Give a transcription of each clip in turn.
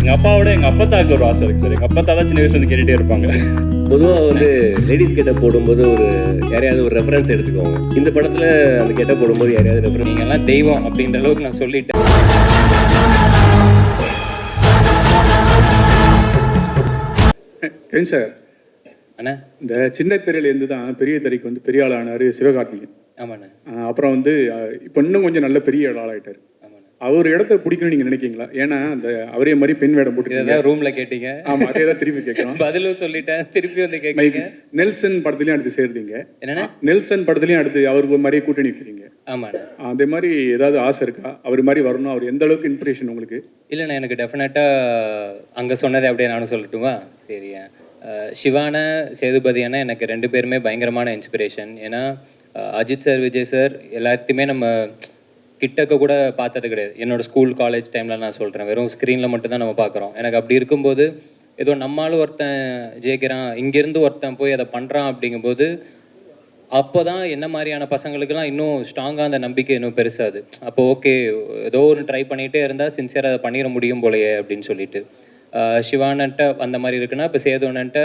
எங்கள் அப்பாவோட எங்கள் அப்பத்தாவுக்கு ஒரு ஆசை இருக்குது சார். எங்கள் அப்பத்தா தான் சின்ன வயசுல வந்து கேட்டுகிட்டே இருப்பாங்க. பொதுவாக வந்து லேடிஸ் கெட்ட போடும்போது யாரையாவது ஒரு ரெஃபரன்ஸ் எடுத்துக்குவாங்க. இந்த படத்தில் அந்த கெட்ட போடும்போது யாரையாவது ரெஃபரன்ஸ்? நீங்கள்லாம் தெய்வம் அப்படின்ற அளவுக்கு நான் சொல்லிட்டேன். ஏன் சார் அண்ணா இந்த சின்ன திரையிலேருந்து தான் பெரிய திரைக்கு வந்து பெரிய ஆள் ஆனார் சிவகார்த்திகேயன். ஆமாண்ணா. அப்புறம் வந்து இப்போ இன்னும் கொஞ்சம் நல்ல பெரிய ஆளாயிட்டார். ஆமாண்ணா. அவர் இடத்த பிடிக்கணும்னு நீங்கள் நினைக்கிங்களா? ஏன்னா அந்த அவரே மாதிரி பெண் வேடம் போட்டு இதான் ரூம்ல கேட்டீங்க. ஆமாம், அதே தான் திருப்பி கேட்குறோம். பதிலும் சொல்லிட்டேன், திருப்பி வந்து கேட்குறீங்க. நெல்சன் படத்துலையும் அடுத்து சேர்ந்தீங்க. என்னன்னா நெல்சன் படத்துலையும் அடுத்து அவருக்கு மாதிரியே கூட்டணி வைக்கிறீங்க. ஆமாண்ணா. அதே மாதிரி ஏதாவது ஆசை இருக்கா? அவர் மாதிரி வரணும், அவர் எந்த அளவுக்கு இன்ஸ்பிரேஷன் உங்களுக்கு? இல்லைண்ணா, எனக்கு டெஃபினட்டாக அங்கே சொன்னதை அப்படியே நானும் சொல்லட்டுமா? சரியா. சிவான சேதுபதியான எனக்கு 2 பேருமே பயங்கரமான இன்ஸ்பிரேஷன். ஏன்னா அஜித் சார், விஜய் சார் எல்லாத்தையுமே நம்ம கிட்டக்க கூட பார்த்தது கிடையாது. என்னோட ஸ்கூல் காலேஜ் டைமில் நான் சொல்கிறேன், வெறும் ஸ்க்ரீனில் மட்டும்தான் நம்ம பார்க்குறோம். எனக்கு அப்படி இருக்கும்போது ஏதோ நம்மளாலும் ஒருத்தன் ஜெயிக்கிறான், இங்கேருந்து ஒருத்தன் போய் அதை பண்ணுறான் அப்படிங்கும்போது அப்போ தான் என்ன மாதிரியான பசங்களுக்கெல்லாம் இன்னும் ஸ்ட்ராங்காக அந்த நம்பிக்கை இன்னும் பெருசாது. அப்போ ஓகே, ஏதோ ஒரு ட்ரை பண்ணிகிட்டே இருந்தால் சின்சியராக அதை பண்ணிட முடியும் போலையே அப்படின்னு சொல்லிட்டு. சிவானன்ட்ட அந்த மாதிரி இருக்குன்னா, இப்போ சேதுவனன்ட்ட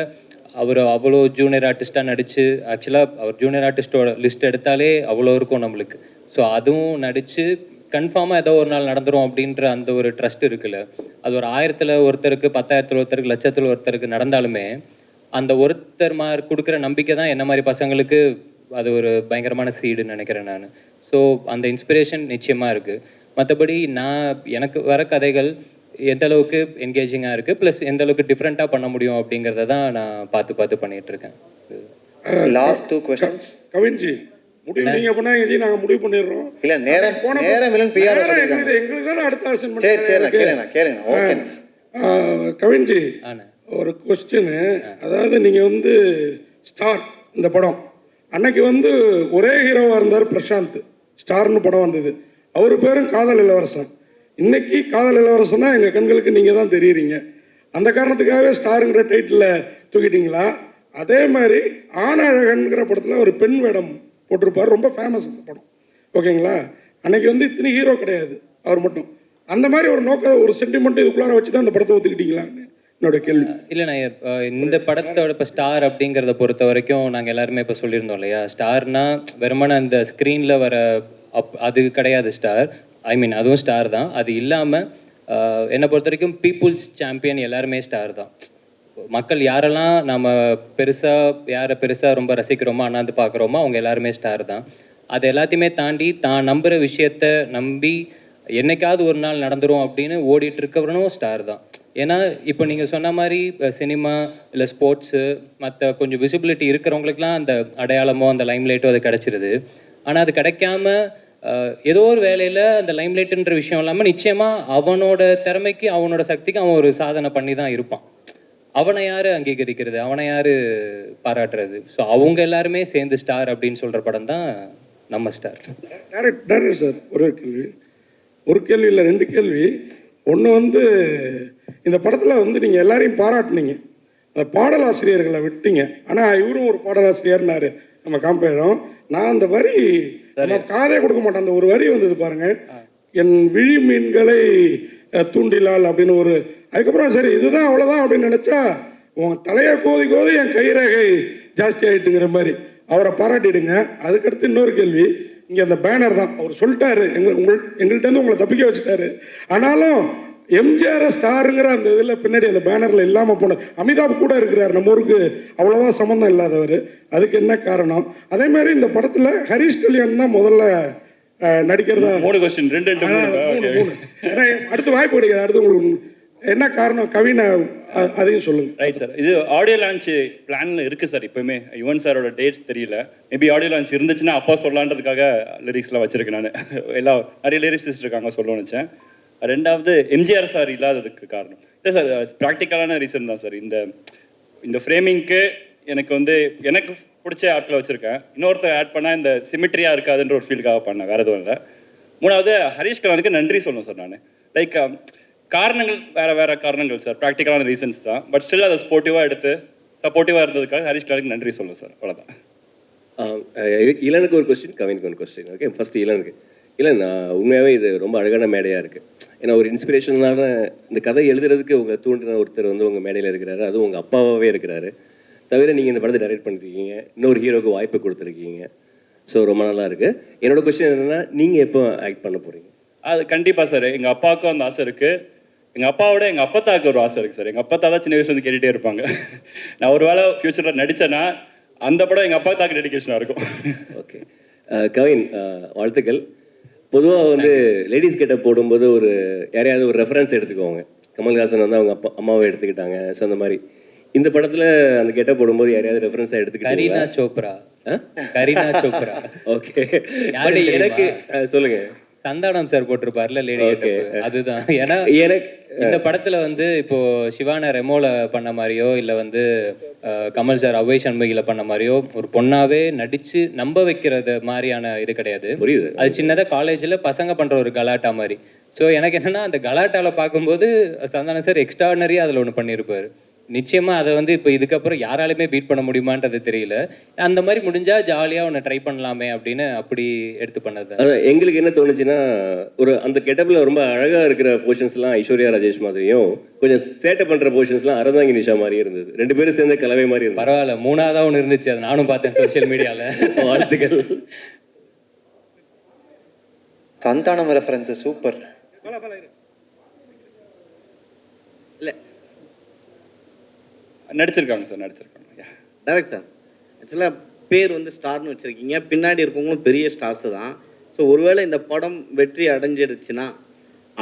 அவர் அவ்வளோ ஜூனியர் ஆர்டிஸ்ட்டாக நடித்து, ஆக்சுவலாக அவர் ஜூனியர் ஆர்டிஸ்ட்டோட லிஸ்ட் எடுத்தாலே அவ்வளோ இருக்கும் நம்மளுக்கு. ஸோ அதுவும் நடித்து கன்ஃபார்மாக ஏதோ ஒரு நாள் நடந்துரும் அப்படின்ற அந்த ஒரு ட்ரஸ்ட் இருக்குல்ல, அது ஒரு 1000ல் ஒருத்தருக்கு, 10,000ல் ஒருத்தருக்கு, லட்சத்தில் ஒருத்தருக்கு நடந்தாலுமே அந்த ஒருத்தர் மாதிரி கொடுக்குற நம்பிக்கை தான் என்ன மாதிரி பசங்களுக்கு அது ஒரு பயங்கரமான சீடுன்னு நினைக்கிறேன் நான். ஸோ அந்த இன்ஸ்பிரேஷன் நிச்சயமாக இருக்குது. மற்றபடி எனக்கு வர கதைகள் எந்த அளவுக்கு என்கேஜிங்காக இருக்குது, ப்ளஸ் எந்த அளவுக்கு டிஃப்ரெண்ட்டாக பண்ண முடியும் அப்படிங்கிறத தான் நான் பார்த்து பண்ணிகிட்ருக்கேன். Last 2 questions. கவின்ஜி முடிவு நீங்க பண்ணாங்க, நாங்க முடிவு பண்ணிடுறோம். இல்ல நேரம் இல்லன்னு பிஆர் சொல்லிருக்காங்க. எங்களுக்கு தான அடுத்த ஆப்ஷன் சரி கேளுங்க. ஓகே கவின்ஜி, ஆனா ஒரு கொஸ்டின். அதாவது நீங்க வந்து ஸ்டார் இந்த படம் அன்னைக்கு வந்து ஒரே ஹீரோவா இருந்தார் பிரசாந்த். ஸ்டார்னு படம் வந்தது, அவர் பேரும் காதல் இளவரசன். இன்னைக்கு காதல் இளவரசனா எங்க கண்களுக்கு நீங்க தான் தெரியுறீங்க. அந்த காரணத்துக்காகவே ஸ்டாருங்கிற டைட்டில் தூக்கிட்டீங்களா? அதே மாதிரி ஆணழகன்கிற படத்தில் ஒரு பெண் வேடம் போட்டிருப்பார், ரொம்ப ஃபேமஸ் இந்த படம். ஓகேங்களா? அன்னைக்கு வந்து இத்தனை ஹீரோ கிடையாது, அவர் மட்டும். அந்த மாதிரி ஒரு நோக்கம், ஒரு சென்டிமெண்ட் இதுக்குள்ளார வச்சு தான் அந்த படத்தை ஒத்துக்கிட்டீங்களான்னு என்னோட கேள்வி. இல்லைண்ணா, இந்த படத்தோட இப்போ ஸ்டார் அப்படிங்கிறத பொறுத்த வரைக்கும் நாங்கள் எல்லாருமே இப்போ சொல்லியிருந்தோம் இல்லையா, ஸ்டார்னா வெறுமனே அந்த ஸ்க்ரீனில் வர அது கிடையாது ஸ்டார். ஐ மீன் அதுவும் ஸ்டார் தான். அது இல்லாமல் என்னை பொறுத்த வரைக்கும் பீப்புள்ஸ் சாம்பியன் எல்லாருமே ஸ்டார் தான். மக்கள் யாரெல்லாம் நம்ம யாரை பெருசாக ரொம்ப ரசிக்கிறோமோ, அண்ணாந்து பார்க்குறோமோ, அவங்க எல்லாருமே ஸ்டார் தான். அது எல்லாத்தையுமே தாண்டி தான் நம்புகிற விஷயத்த நம்பி என்னைக்காவது ஒரு நாள் நடந்துரும் அப்படின்னு ஓடிட்டு இருக்கிறவனும் ஸ்டார் தான். ஏன்னா இப்போ நீங்கள் சொன்ன மாதிரி சினிமா இல்லை ஸ்போர்ட்ஸு மற்ற கொஞ்சம் விசிபிலிட்டி இருக்கிறவங்களுக்குலாம் அந்த அடையாளமோ அந்த லைம்லைட்டோ அது கிடச்சிருது. ஆனால் அது கிடைக்காம ஏதோ ஒரு வேலையில் அந்த லைம்லைட்டுன்ற விஷயம் இல்லாமல் நிச்சயமாக அவனோட திறமைக்கு அவனோட சக்திக்கு அவன் ஒரு சாதனை பண்ணி தான் இருப்பான். அவனை யார் அங்கீகரிக்கிறது, அவனை யார் பாராட்டுறது? ஸோ அவங்க எல்லாருமே சேர்ந்து ஸ்டார் அப்படின்னு சொல்கிற படம் தான் நம்ம ஸ்டார். டேரக்டர் சார், ஒரு கேள்வி இல்லை 2 கேள்வி. ஒன்று வந்து இந்த படத்தில் வந்து நீங்கள் எல்லாரையும் பாராட்டினீங்க, அந்த பாடலாசிரியர்களை விட்டீங்க. ஆனால் இவரும் ஒரு பாடலாசிரியர்னாரு நம்ம காம்பேரும். நான் அந்த வரி காதே கொடுக்க மாட்டேன், அந்த ஒரு வரி வந்தது பாருங்க, என் விழி மீன்களை தூண்டிலால் அப்படின்னு ஒரு. அதுக்கப்புறம் சரி இதுதான் அவ்வளோதான் அப்படின்னு நினச்சா உன் தலையை கோதி என் கைரேகை ஜாஸ்தி ஆகிட்டுங்கிற மாதிரி அவரை பாராட்டிடுங்க. அதுக்கடுத்து இன்னொரு கேள்வி, இங்கே அந்த பேனர் தான் அவர் சொல்லிட்டாரு, எங்கள்கிட்ட உங்களை தப்பிக்க வச்சுட்டாரு. ஆனாலும் எம்ஜிஆர் ஸ்டாருங்கிற அந்த இதில் பின்னாடி அந்த பேனரில் இல்லாமல் போன அமிதாப் கூட இருக்கிறார், நம்ம ஊருக்கு அவ்வளோவா சம்மந்தம் இல்லாதவர். அதுக்கு என்ன காரணம்? அதே மாதிரி இந்த படத்தில் ஹரிஷ் கல்யாண் தான் முதல்ல நடிக்கிறதா. 3 கொஸ்டின் 2 அடுத்து வாய்ப்பு கிடைக்காது. அடுத்து உங்களுக்கு என்ன காரணம் கவினை அதையும் சொல்லுங்க. ரைட் சார், இது ஆடியோ லான்ச் பிளான்ல இருக்கு சார். இப்பவுமே யுவன் சாரோட டேட்ஸ் தெரியல, மேபி ஆடியோ லான்ச் இருந்துச்சுன்னா அப்பா சொல்லலான்றதுக்காக லிரிக்ஸ்லாம் வச்சிருக்கேன். நான் எல்லாம் நிறைய லிரிக்ஸ் இருக்காங்க சொல்லணும்னு நினச்சேன். 2வது எம்ஜிஆர் சார் இல்லாததுக்கு காரணம் இல்லை சார், ப்ராக்டிக்கலான ரீசன் தான் சார். இந்த ஃப்ரேமிங்க்கு எனக்கு வந்து எனக்கு பிடிச்ச ஆட்களை வச்சுருக்கேன். இன்னொருத்தர் ஆட் பண்ணால் இந்த சிமிட்ரியாக இருக்காதுன்ற ஒரு ஃபீலுக்காக பண்ணேன், வேறு எதுவும் இல்லை. 3வது ஹரிஷ் கல்யாணுக்கு நன்றி சொல்லணும் சார். நான் லைக் காரணங்கள் வேறு காரணங்கள் சார், ப்ராக்டிக்கலான ரீசன்ஸ் தான். பட் ஸ்டில் அதை ஸ்போர்ட்டிவாக எடுத்து சப்போர்ட்டிவாக இருந்ததுக்காக ஹரிஷ் கல்யாணுக்கு நன்றி சொல்லணும் சார், அவ்வளோதான். இளனுக்கு ஒரு கொஸ்டின், கவினுக்கு ஒரு கொஸ்டின். Okay, first இளனுக்கு. இல்லை, நான் உண்மையாகவே இது ரொம்ப அழகான மேடையாக இருக்குது. ஏன்னா ஒரு இன்ஸ்பிரேஷனான இந்த கதை எழுதுறதுக்கு உங்களை தூண்டின ஒருத்தர் வந்து உங்கள் மேடையில் இருக்கிறாரு, அதுவும் உங்கள் அப்பாவாகவே இருக்கிறாரு. தவிர நீங்கள் இந்த படத்தை டைரக்ட் பண்ணிருக்கீங்க, இன்னொரு ஹீரோக்கு வாய்ப்பு கொடுத்துருக்கீங்க. ஸோ ரொம்ப நல்லா இருக்குது. என்னோட கொஸ்டின் என்னென்னா, நீங்கள் எப்போ ஆக்ட் பண்ண போகிறீங்க? அது கண்டிப்பாக சார், எங்கள் அப்பாவுக்கும் அந்த ஆசை இருக்குது. எங்கள் அப்பாவோட எங்கள் அப்பத்தாவுக்கு ஒரு ஆசை இருக்குது சார். எங்கள் அப்பத்தா தான் சின்ன வயசுல வந்து கேட்டுகிட்டே இருப்பாங்க. நான் ஒரு வேளை ஃப்யூச்சரில் நடித்தேன்னா அந்த படம் எங்கள் அப்பாத்தாக்கு டெடிகேஷனாக இருக்கும். ஓகே கவின், வாழ்த்துக்கள். பொதுவாக வந்து லேடிஸ் கெட்டப் போடும்போது யாரையாவது ஒரு ரெஃபரன்ஸ் எடுத்துக்குவாங்க. கமல்ஹாசன் வந்து அவங்க அம்மாவை எடுத்துக்கிட்டாங்க. ஸோ அந்த மாதிரி இந்த படத்தில் அந்த கெட்டப் போடும்போது யாரையாவது ரெஃபரன்ஸாக எடுத்துக்கிட்டாங்க? கரீனா சோப்ரா. கரீனா சோப்ரா. ஓகே, எனக்கு சொல்லுங்க. சந்தானம் சார் போட்டிருப்பார்ல லேடி கெட்டப், அதுதான். ஏன்னா இந்த படத்துல வந்து இப்போ சிவான ரெமோல பண்ண மாதிரியோ இல்ல வந்து கமல் சார் அவ்வை சண்முகில பண்ண மாதிரியோ ஒரு பொண்ணாவே நடிச்சு நம்ப வைக்கிறது மாதிரியான இது கிடையாது. புரியுது. அது சின்னதா காலேஜ்ல பசங்க பண்ற ஒரு கலாட்டா மாதிரி. ஸோ எனக்கு என்னன்னா அந்த கலாட்டால பார்க்கும்போது சந்தானம் சார் எக்ஸ்ட்ராடனரியா அதுல ஒன்று பண்ணியிருப்பாரு. நிச்சயமா அதை வந்து இப்போ இதுக்கப்புறம் யாராலுமே பீட் பண்ண முடியுமான்றது தெரியல. அந்த மாதிரி முடிஞ்சா ஜாலியா ஒன்று ட்ரை பண்ணலாமே அப்படின்னு அப்படி எடுத்து பண்ணது. எங்களுக்கு என்ன தோணுச்சுன்னா, அந்த கெட்டப்ல ரொம்ப அழகா இருக்கிற போர்ஷன்ஸ்லாம் ஐஸ்வர்யா ராஜேஷ் மாதிரியும், கொஞ்சம் சேட்டை பண்ற போர்ஷன்ஸ்லாம் அரதாங்கி நிஷா மாதிரி இருந்தது. ரெண்டு பேரும் சேர்ந்த கலவை மாதிரி இருந்தது. பரவாயில்ல, மூணாவதா ஒன்று இருந்துச்சு, அது நானும் பார்த்தேன் சோசியல் மீடியால. வாழ்த்துக்கள். Santhanam reference super. நடிச்சிருக்காங்க சார், நடிச்சிருக்காங்க. டேரக்ட் சார், ஆக்சுவலாக பேர் வந்து ஸ்டார்னு வச்சுருக்கீங்க, பின்னாடி இருக்கவங்களும் பெரிய ஸ்டார்ஸு தான். ஸோ ஒருவேளை இந்த படம் வெற்றி அடைஞ்சிடுச்சுன்னா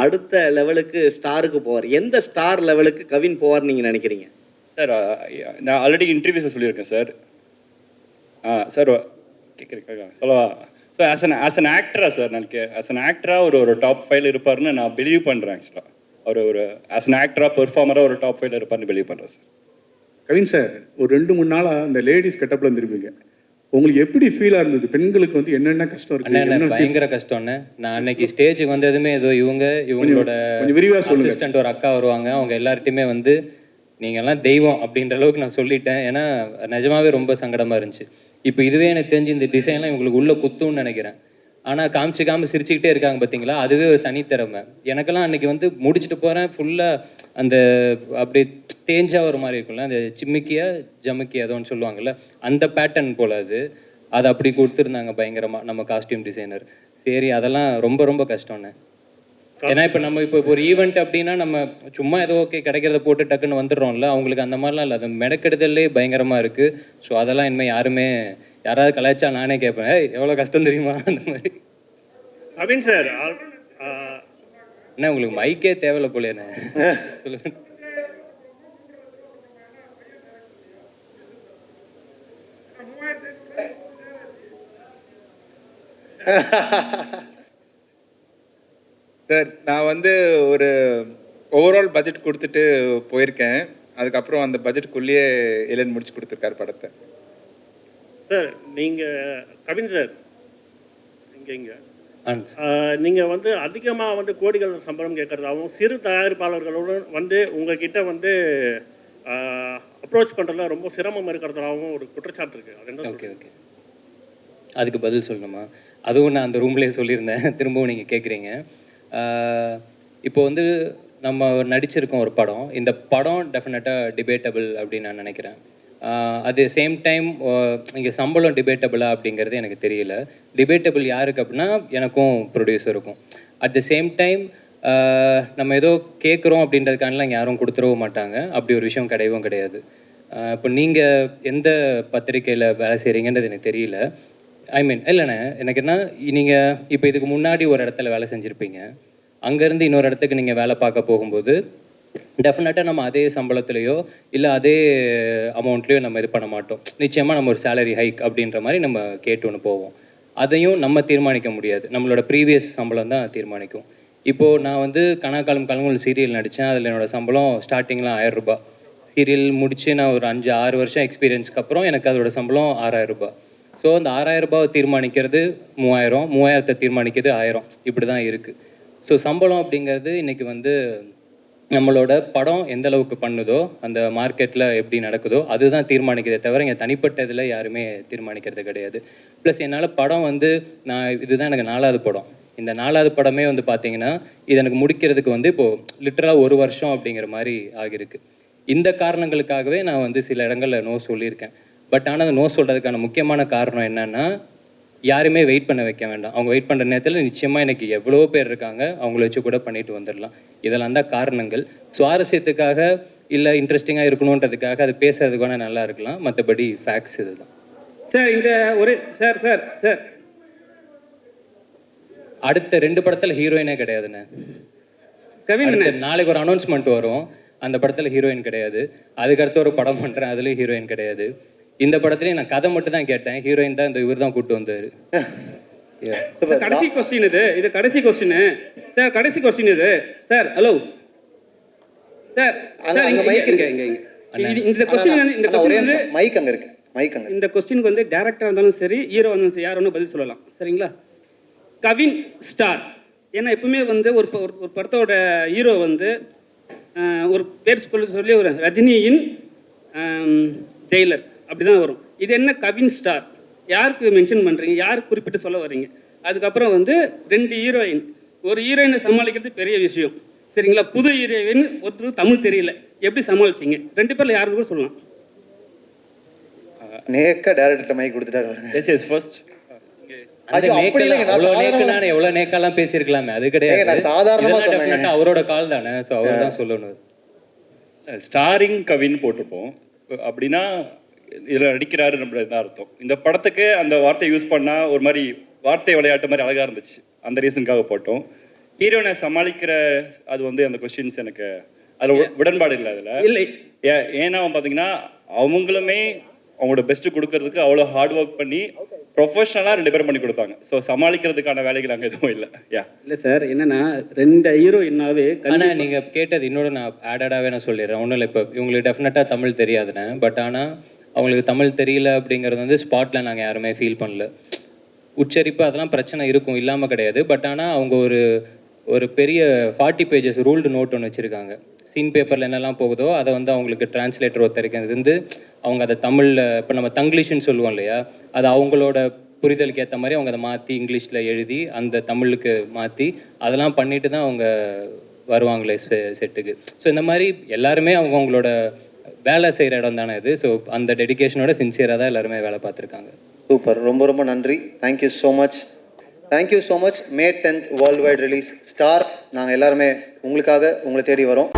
அடுத்த லெவலுக்கு ஸ்டாருக்கு போவார். எந்த ஸ்டார் லெவலுக்கு கவின் போவார் நீங்கள் நினைக்கிறீங்க? சார் நான் ஆல்ரெடி இன்டர்வியூஸை சொல்லியிருக்கேன் சார். சார் கேட்குறீங்க சொல்லவா? ஸோ ஆஸ் அன் ஆக்டரா சார், நான் ஆஸ் அன் ஆக்டராக ஒரு டாப் 5 இருப்பார்னு நான் பிலீவ் பண்ணுறேன். ஆக்சுவலாக ஒரு ஆஸ் அன் ஆக்டராக பெர்ஃபார்மராக ஒரு டாப் 5 இருப்பார்னு பிலீவ் பண்ணுறேன் சார். கவின் சார், ஒரு 2-3 நாளாக அந்த லேடிஸ் கெட்டப்பில் இருந்திருப்பீங்க. உங்களுக்கு எப்படி ஃபீலாக இருந்தது? பெண்களுக்கு வந்து என்னென்ன கஷ்டம் இருக்கு? பயங்கர கஷ்டம்னு. நான் அன்னைக்கு ஸ்டேஜுக்கு வந்ததுமே ஏதோ இவங்களோட கொஞ்சம் விரிவாக சொல்லுங்க. அசிஸ்டன்ட் ஒரு அக்கா வருவாங்க, அவங்க எல்லார்ட்டையுமே வந்து நீங்கள்லாம் தெய்வம் அப்படின்ற அளவுக்கு நான் சொல்லிட்டேன். ஏன்னா நிஜமாவே ரொம்ப சங்கடமாக இருந்துச்சு. இப்போ இதுவே எனக்கு தெரிஞ்சு இந்த டிசைன்லாம் இவங்களுக்கு உள்ள குத்துன்னு நினைக்கிறேன். ஆனால் காமிச்சிக்காம சிரிச்சுக்கிட்டே இருக்காங்க பார்த்தீங்களா, அதுவே ஒரு தனித்திறமை. எனக்கெல்லாம் அன்னைக்கு வந்து முடிச்சுட்டு போகிறேன் ஃபுல்லாக அந்த அப்படி தேஞ்சா ஒரு மாதிரி இருக்கும்ல, அந்த சிம்மிக்கியா ஜமுக்கியா ஏதோன்னு சொல்லுவாங்கல்ல, அந்த பேட்டர்ன் போல் அது அப்படி கொடுத்துருந்தாங்க பயங்கரமாக நம்ம காஸ்டியூம் டிசைனர். சரி, அதெல்லாம் ரொம்ப ரொம்ப கஷ்டம்னு. ஏன்னா இப்போ நம்ம இப்போ ஒரு ஈவெண்ட் அப்படின்னா நம்ம சும்மா ஏதோ ஓகே கிடைக்கிறத போட்டு டக்குன்னு வந்துடுறோம்ல, அவங்களுக்கு அந்த மாதிரிலாம் இல்லை. அது மெனக்கெடுதல்லே பயங்கரமாக இருக்குது. ஸோ அதெல்லாம் இனிமேல் யாராவது கலாய்ச்சா நானே கேட்பேன், எவ்வளோ கஷ்டம் தெரியுமா அந்த மாதிரி. கவின் சார், என்ன உங்களுக்கு மைக்கே தேவையில்ல போல என்ன சொல்லுங்க. சார், நான் வந்து ஒரு ஓவரால் பட்ஜெட் கொடுத்துட்டு போயிருக்கேன். அதுக்கப்புறம் அந்த பட்ஜெட்டுக்குள்ளேயே எலன் முடிச்சு கொடுத்துருக்காரு படத்தை. சார் நீங்கள் கவின் சார் இங்கே நீங்கள் வந்து அதிகமாக வந்து கோடிகள் சம்பளம் கேட்குறதாகவும் சிறு தயாரிப்பாளர்களுடன் வந்து உங்ககிட்ட வந்து அப்ரோச் பண்ணுறதுல ரொம்ப சிரமம் இருக்கிறதாகவும் ஒரு குற்றச்சாட்டு இருக்குது. அது என்ன? ஓகே ஓகே, அதுக்கு பதில் சொல்லணுமா? அதுவும் நான் அந்த ரூம்லேயே சொல்லியிருந்தேன், திரும்பவும் நீங்கள் கேட்குறீங்க. இப்போ வந்து நம்ம நடிச்சிருக்கோம் ஒரு படம். இந்த படம் டெஃபினட்டாக டிபேட்டபிள் அப்படின்னு நான் நினைக்கிறேன். அது சேம் டைம் இங்கே சம்பளம் டிபேட்டபிளா அப்படிங்கிறது எனக்கு தெரியல. டிபேட்டபிள் யாருக்கு அப்படின்னா எனக்கும் ப்ரொடியூசருக்கும். அட் த சேம் டைம் நம்ம ஏதோ கேட்குறோம் அப்படின்றதுக்கானலாம் யாரும் கொடுத்துடவும் மாட்டாங்க. அப்படி ஒரு விஷயம் கிடையவும் கிடையாது. இப்போ நீங்கள் எந்த பத்திரிக்கையில் வேலை செய்கிறீங்கன்றது எனக்கு தெரியல. ஐ மீன் இல்லைண்ணே, எனக்கு என்ன, நீங்கள் இப்போ இதுக்கு முன்னாடி ஒரு இடத்துல வேலை செஞ்சுருப்பீங்க, அங்கேருந்து இன்னொரு இடத்துக்கு நீங்கள் வேலை பார்க்க போகும்போது டெஃபினட்டாக நம்ம அதே சம்பளத்துலேயோ இல்லை அதே அமௌண்ட்லேயோ நம்ம இது பண்ண மாட்டோம். நிச்சயமாக நம்ம ஒரு சேலரி ஹைக் அப்படின்ற மாதிரி நம்ம கேட்டு ஒன்று போவோம். அதையும் நம்ம தீர்மானிக்க முடியாது, நம்மளோட ப்ரீவியஸ் சம்பளம் தான் தீர்மானிக்கும். இப்போது நான் வந்து கனாக்காலம் கலங்குள் சீரியல் நடித்தேன். அதில் என்னோடய சம்பளம் ஸ்டார்டிங்லாம் 1000 ரூபாய். சீரியல் முடித்து நான் ஒரு 5-6 வருஷம் எக்ஸ்பீரியன்ஸ்க்கு அப்புறம் எனக்கு அதோட சம்பளம் 6000 ரூபாய். ஸோ அந்த 6000 ரூபாவை தீர்மானிக்கிறது 3000, 3000 தீர்மானிக்கிறது 1000, இப்படி தான் இருக்குது. ஸோ சம்பளம் அப்படிங்கிறது இன்றைக்கி வந்து நம்மளோட படம் எந்த அளவுக்கு பண்ணுதோ, அந்த மார்க்கெட்டில் எப்படி நடக்குதோ அதுதான் தீர்மானிக்கிறதே தவிர இங்கே தனிப்பட்ட இதில் யாருமே தீர்மானிக்கிறது கிடையாது. ப்ளஸ் என்னால் படம் வந்து இதுதான் எனக்கு 4வது படம். இந்த 4வது படமே வந்து பார்த்தீங்கன்னா இது எனக்கு முடிக்கிறதுக்கு வந்து இப்போது லிட்டரலாக 1 வருஷம் அப்படிங்கிற மாதிரி ஆகியிருக்கு. இந்த காரணங்களுக்காகவே நான் வந்து சில இடங்களில் நோ சொல்லியிருக்கேன். பட் ஆனால் அந்த நோ சொல்கிறதுக்கான முக்கியமான காரணம் என்னென்னா, யாருமே வெயிட் பண்ண வைக்க வேண்டாம். அவங்க வெயிட் பண்ணுற நேரத்தில் நிச்சயமாக எனக்கு எவ்வளோ பேர் இருக்காங்க, அவங்கள வச்சு கூட பண்ணிட்டு வந்துடலாம். இதெல்லாம் தான் காரணங்கள். சுவாரஸ்யத்துக்காக இல்லை இன்ட்ரெஸ்டிங்காக இருக்கணுன்றதுக்காக அது பேசுறதுக்கு வேணால் நல்லா இருக்கலாம். மற்றபடி ஃபேக்ட்ஸ் இதுதான். சார் இந்த ஒரு சார் சார் சார் அடுத்த 2 படத்தில் ஹீரோயினே கிடையாதுண்ணே. கவின் அடுத்த நாளைக்கு ஒரு அனௌன்ஸ்மெண்ட் வரும், அந்த படத்தில் ஹீரோயின் கிடையாது. அதுக்கடுத்து ஒரு படம் பண்ணுறேன், அதுலேயும் ஹீரோயின் கிடையாது. இந்த படத்துலேயும் நான் கதை மட்டும் தான் கேட்டேன், ஹீரோயின் தான் இந்த இவர் தான் கூப்பிட்டு வந்தார். கடைசி கொஸ்டின் இது கடைசி கொஸ்டின் சார், கடைசி கொஸ்டின் இது சார். ஹலோ சார், இந்த கொஸ்டின் வந்து மைக் அங்க இருக்கு, மைக் அங்க. இந்த கொஸ்டினுக்கு வந்து டைரக்டரா இருந்தாலும் சரி, ஹீரோ இருந்தாலும் சரி, யார் ஒன்றும் பதில் சொல்லலாம். சரிங்களா? கவின் ஸ்டார். ஏன்னா எப்பவுமே வந்து ஒரு படத்தோட ஹீரோ வந்து ஒரு பேர் சொல்லி ஒரு ரஜினியின் டெய்லர் அப்படிதான் வரும். இது என்ன கவின் ஸ்டார்? யாருக்கு மென்ஷன் பண்றீங்க? யாருக்கு குறிப்பிட்டு சொல்ல வர்றீங்க? அதுக்கப்புறம் வந்து 2 ஹீரோயின், ஒரு ஹீரோயினை சமாளிக்கிறது பெரிய விஷயம். சரிங்களா? புது ஹீரோயின், ஒருத்தருக்கு தமிழ் தெரியல, எப்படி சமாளிச்சிங்க? 2 பேர்ல யாருக்கு கூட சொல்லலாம். நேக்கா டைரக்டர் மைக் கொடுத்துட்டாரு. ஃபர்ஸ்ட் எவ்வளவு நேக்கெல்லாம் பேசியிருக்கலாமே, அது கிடையாது. அவரோட கால் தானே, ஸோ அவர் தான் சொல்லணும். ஸ்டாரிங் கவின் போட்டிருப்போம் அப்படின்னா இதில் நடிக்கிறாரு தான் அர்த்தம். இந்த படத்துக்கு அந்த வார்த்தையை யூஸ் பண்ணால் ஒரு மாதிரி வார்த்தை விளையாட்டு மாதிரி அழகாக இருந்துச்சு, அந்த ரீசனுக்காக போட்டோம். ஹீரோனை சமாளிக்கிற அது வந்து அந்த கொஸ்டின்ஸ் எனக்கு அதில் உடன்பாடு இல்லை. அதில் இல்லை, ஏன்னா பார்த்தீங்கன்னா அவங்களுமே அவங்களோட பெஸ்ட்டு கொடுக்கறதுக்கு அவ்வளோ ஹார்ட் ஒர்க் பண்ணி ப்ரொஃபஷனலாக 2 பேரும் பண்ணி கொடுத்தாங்க. ஸோ சமாளிக்கிறதுக்கான வேலைகள் அங்கே எதுவும் இல்லை. இல்லை சார், என்னன்னா 2 ஹீரோயின்னாவே ஆனால் நீங்கள் கேட்டது இன்னொரு நான் ஆடடாகவே நான் சொல்லிடுறேன். ஒன்றும் இல்லை, இப்போ இவங்களுக்கு டெஃபினட்டாக தமிழ் தெரியாதுண்ணே. பட் ஆனால் அவங்களுக்கு தமிழ் தெரியல அப்படிங்கிறது வந்து ஸ்பாட்டில் நாங்கள் யாருமே ஃபீல் பண்ணல. உச்சரிப்பு அதெல்லாம் பிரச்சனை இருக்கும், இல்லாமல் கிடையாது. பட் ஆனால் அவங்க ஒரு பெரிய 40 பேஜஸ் ரூல்டு நோட் ஒன்று வச்சுருக்காங்க. சீன் பேப்பரில் என்னெல்லாம் போகுதோ அதை வந்து அவங்களுக்கு டிரான்ஸ்லேட்டர் ஒருத்தருக்கு இருந்து அவங்க அதை தமிழில், இப்போ நம்ம தங்கிலீஷ்னு சொல்லுவோம் இல்லையா, அது அவங்களோட புரிதலுக்கு ஏற்ற மாதிரி அவங்க அதை மாற்றி இங்கிலீஷில் எழுதி அந்த தமிழுக்கு மாற்றி அதெல்லாம் பண்ணிட்டு தான் அவங்க வருவாங்களே செட்டுக்கு. ஸோ இந்த மாதிரி எல்லாருமே அவங்களோட வேலை செய்கிற இடம் தானே இது. ஸோ அந்த டெடிகேஷனோட சின்சியராக தான் எல்லாருமே வேலை பார்த்துருக்காங்க. சூப்பர், ரொம்ப ரொம்ப நன்றி. Thank you so much, thank you so much. May 10th world wide release star. நாங்கள் எல்லாருமே உங்களுக்காக உங்களை தேடி வரோம்.